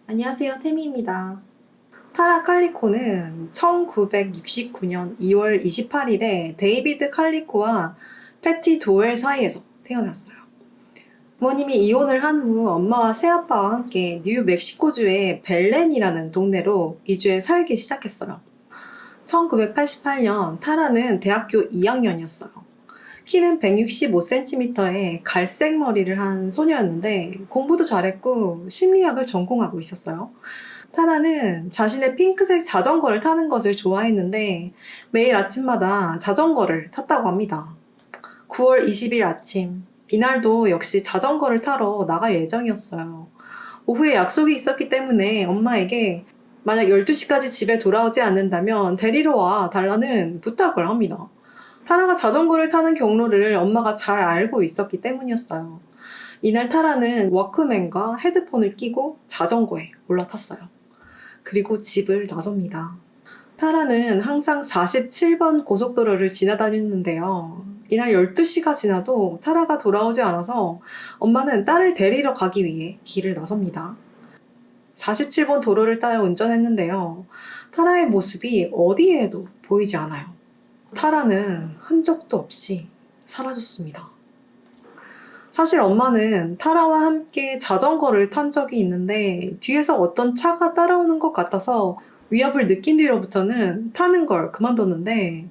안녕하세요, 태미입니다. 타라 칼리코는 1969년 2월 28일에 데이비드 칼리코와 패티 도웰 사이에서 태어났어요. 부모님이 이혼을 한 후 엄마와 새아빠와 함께 뉴멕시코주의 벨렌이라는 동네로 이주해 살기 시작했어요. 1988년 타라는 대학교 2학년이었어요. 키는 165cm에 갈색 머리를 한 소녀였는데 공부도 잘했고 심리학을 전공하고 있었어요. 타라는 자신의 핑크색 자전거를 타는 것을 좋아했는데 매일 아침마다 자전거를 탔다고 합니다. 9월 20일 아침, 이날도 역시 자전거를 타러 나갈 예정이었어요. 오후에 약속이 있었기 때문에 엄마에게 만약 12시까지 집에 돌아오지 않는다면 데리러 와 달라는 부탁을 합니다. 타라가 자전거를 타는 경로를 엄마가 잘 알고 있었기 때문이었어요. 이날 타라는 워크맨과 헤드폰을 끼고 자전거에 올라탔어요. 그리고 집을 나섭니다. 타라는 항상 47번 고속도로를 지나다녔는데요. 이날 12시가 지나도 타라가 돌아오지 않아서 엄마는 딸을 데리러 가기 위해 길을 나섭니다. 47번 도로를 따라 운전했는데요. 타라의 모습이 어디에도 보이지 않아요. 타라는 흔적도 없이 사라졌습니다. 사실 엄마는 타라와 함께 자전거를 탄 적이 있는데 뒤에서 어떤 차가 따라오는 것 같아서 위협을 느낀 뒤로부터는 타는 걸 그만뒀는데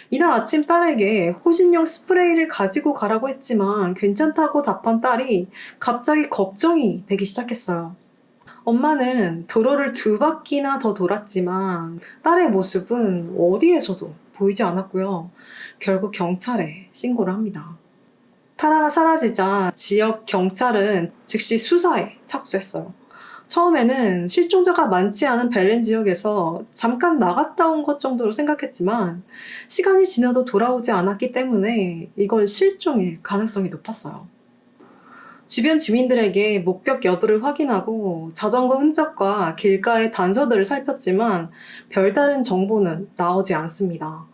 이날 아침 딸에게 호신용 스프레이를 가지고 가라고 했지만 괜찮다고 답한 딸이 갑자기 걱정이 되기 시작했어요. 엄마는 도로를 2바퀴나 더 돌았지만 딸의 모습은 어디에서도 보이지 않았고요. 결국 경찰에 신고를 합니다. 타라가 사라지자 지역 경찰은 즉시 수사에 착수했어요. 처음에는 실종자가 많지 않은 벨렌 지역에서 잠깐 나갔다 온 것 정도로 생각했지만 시간이 지나도 돌아오지 않았기 때문에 이건 실종일 가능성이 높았어요. 주변 주민들에게 목격 여부를 확인하고 자전거 흔적과 길가의 단서들을 살폈지만 별다른 정보는 나오지 않습니다.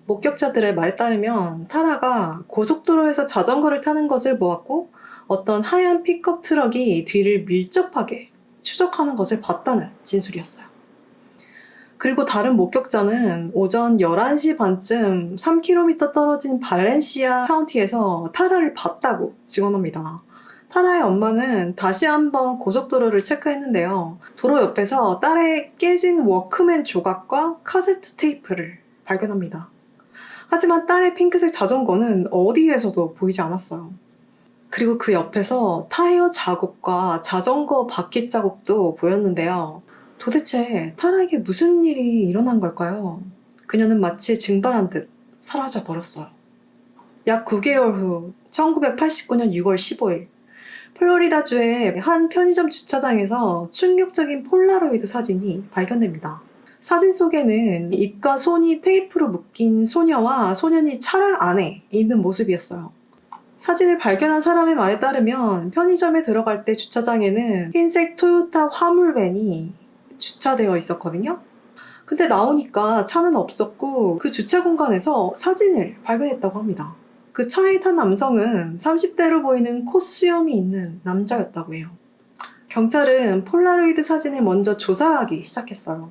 목격자들의 말에 따르면 타라가 고속도로에서 자전거를 타는 것을 보았고 어떤 하얀 픽업 트럭이 뒤를 밀접하게 추적하는 것을 봤다는 진술이었어요. 그리고 다른 목격자는 오전 11시 반쯤 3km 떨어진 발렌시아 카운티에서 타라를 봤다고 증언합니다. 타라의 엄마는 다시 한번 고속도로를 체크했는데요. 도로 옆에서 딸의 깨진 워크맨 조각과 카세트 테이프를 발견합니다. 하지만 딸의 핑크색 자전거는 어디에서도 보이지 않았어요. 그리고 그 옆에서 타이어 자국과 자전거 바퀴 자국도 보였는데요. 도대체 타라에게 무슨 일이 일어난 걸까요? 그녀는 마치 증발한 듯 사라져 버렸어요. 약 9개월 후 1989년 6월 15일 플로리다주의 한 편의점 주차장에서 충격적인 폴라로이드 사진이 발견됩니다. 사진 속에는 입과 손이 테이프로 묶인 소녀와 소년이 차량 안에 있는 모습이었어요. 사진을 발견한 사람의 말에 따르면 편의점에 들어갈 때 주차장에는 흰색 토요타 화물밴이 주차되어 있었거든요. 근데 나오니까 차는 없었고 그 주차 공간에서 사진을 발견했다고 합니다. 그 차에 탄 남성은 30대로 보이는 콧수염이 있는 남자였다고 해요. 경찰은 폴라로이드 사진을 먼저 조사하기 시작했어요.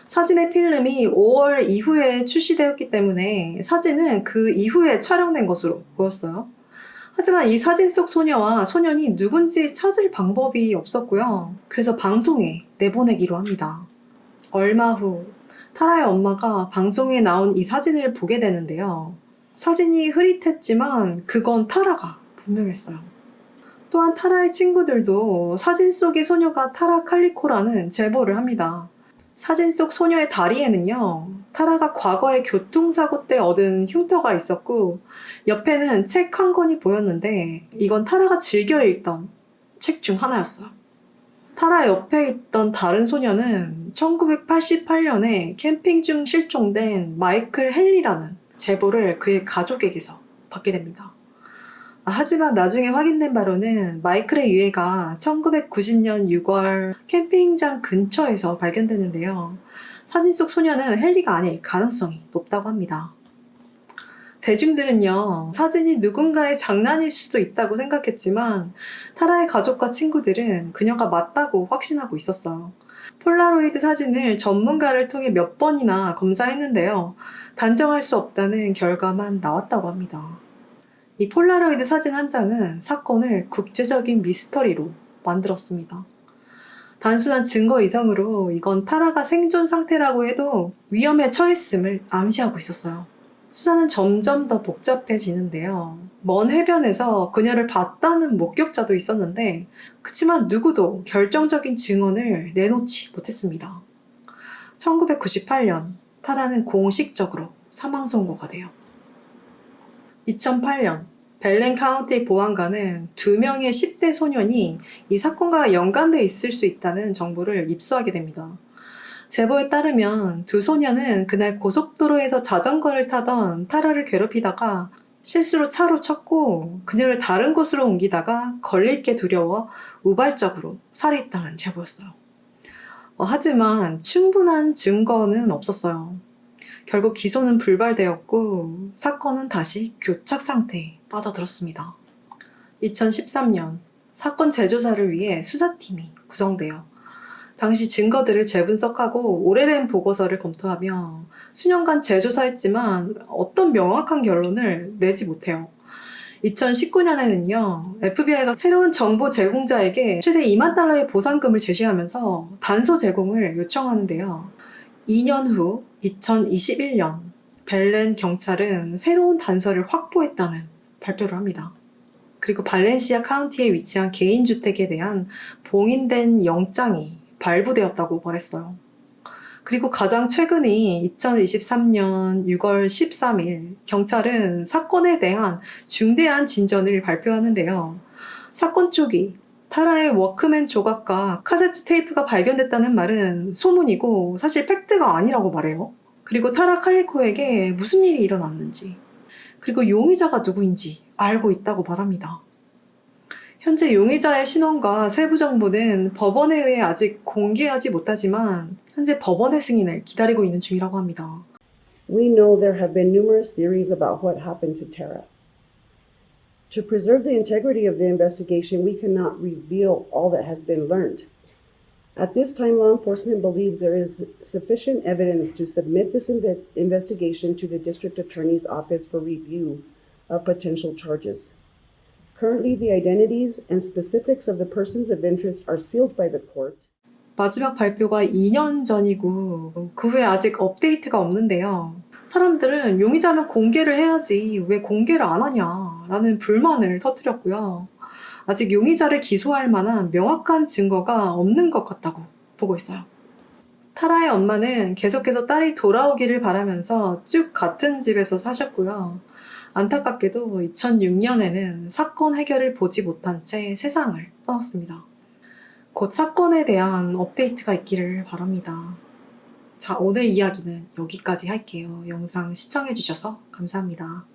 사진의 필름이 5월 이후에 출시되었기 때문에 사진은 그 이후에 촬영된 것으로 보였어요. 하지만 이 사진 속 소녀와 소년이 누군지 찾을 방법이 없었고요. 그래서 방송에 내보내기로 합니다. 얼마 후 타라의 엄마가 방송에 나온 이 사진을 보게 되는데요. 사진이 흐릿했지만 그건 타라가 분명했어요. 또한 타라의 친구들도 사진 속의 소녀가 타라 칼리코라는 제보를 합니다. 사진 속 소녀의 다리에는요, 타라가 과거에 교통사고 때 얻은 흉터가 있었고 옆에는 책 한 권이 보였는데 이건 타라가 즐겨 읽던 책 중 하나였어요. 타라 옆에 있던 다른 소녀는 1988년에 캠핑 중 실종된 마이클 헨리라는 제보를 그의 가족에게서 받게 됩니다. 하지만 나중에 확인된 바로는 마이클의 유해가 1990년 6월 캠핑장 근처에서 발견됐는데요. 사진 속 소녀는 헨리가 아닐 가능성이 높다고 합니다. 대중들은요, 사진이 누군가의 장난일 수도 있다고 생각했지만 타라의 가족과 친구들은 그녀가 맞다고 확신하고 있었어요. 폴라로이드 사진을 전문가를 통해 몇 번이나 검사했는데요. 단정할 수 없다는 결과만 나왔다고 합니다. 이 폴라로이드 사진 한 장은 사건을 국제적인 미스터리로 만들었습니다. 단순한 증거 이상으로 이건 타라가 생존 상태라고 해도 위험에 처했음을 암시하고 있었어요. 수사는 점점 더 복잡해지는데요. 먼 해변에서 그녀를 봤다는 목격자도 있었는데, 그치만 누구도 결정적인 증언을 내놓지 못했습니다. 1998년, 타라는 공식적으로 사망 선고가 돼요. 2008년, 벨렌 카운티 보안관은 2명의 10대 소년이 이 사건과 연관돼 있을 수 있다는 정보를 입수하게 됩니다. 제보에 따르면 두 소년은 그날 고속도로에서 자전거를 타던 타라를 괴롭히다가 실수로 차로 쳤고 그녀를 다른 곳으로 옮기다가 걸릴 게 두려워 우발적으로 살해했다는 제보였어요. 하지만 충분한 증거는 없었어요. 결국 기소는 불발되었고 사건은 다시 교착 상태에 빠져들었습니다. 2013년 사건 재조사를 위해 수사팀이 구성돼요. 당시 증거들을 재분석하고 오래된 보고서를 검토하며 수년간 재조사했지만 어떤 명확한 결론을 내지 못해요. 2019년에는요, FBI가 새로운 정보 제공자에게 최대 2만 달러의 보상금을 제시하면서 단서 제공을 요청하는데요. 2년 후 2021년 벨렌 경찰은 새로운 단서를 확보했다는 발표를 합니다. 그리고 발렌시아 카운티에 위치한 개인주택에 대한 봉인된 영장이 발부되었다고 말했어요. 그리고 가장 최근이 2023년 6월 13일 경찰은 사건에 대한 중대한 진전을 발표하는데요. 사건 초기 타라의 워크맨 조각과 카세트 테이프가 발견됐다는 말은 소문이고 사실 팩트가 아니라고 말해요. 그리고 타라 칼리코에게 무슨 일이 일어났는지 그리고 용의자가 누구인지 알고 있다고 말합니다. 현재 용의자의 신원과 세부 정보는 법원에 의해 아직 공개하지 못하지만 현재 법원의 승인을 기다리고 있는 중이라고 합니다. We know there have been numerous theories about what happened to Tara. To preserve the integrity of the investigation, we cannot reveal all that has been learned. At this time, law enforcement believes there is sufficient evidence to submit this investigation to the District Attorney's Office for review of potential charges. Currently, the identities and specifics of the persons of interest are sealed by the court. 마지막 발표가 2년 전이고 그 후에 아직 업데이트가 없는데요. 사람들은 용의자면 공개를 해야지 왜 공개를 안 하냐라는 불만을 터뜨렸고요. 아직 용의자를 기소할 만한 명확한 증거가 없는 것 같다고 보고 있어요. 타라의 엄마는 계속해서 딸이 돌아오기를 바라면서 쭉 같은 집에서 사셨고요. 안타깝게도 2006년에는 사건 해결을 보지 못한 채 세상을 떠났습니다. 곧 사건에 대한 업데이트가 있기를 바랍니다. 자, 오늘 이야기는 여기까지 할게요. 영상 시청해주셔서 감사합니다.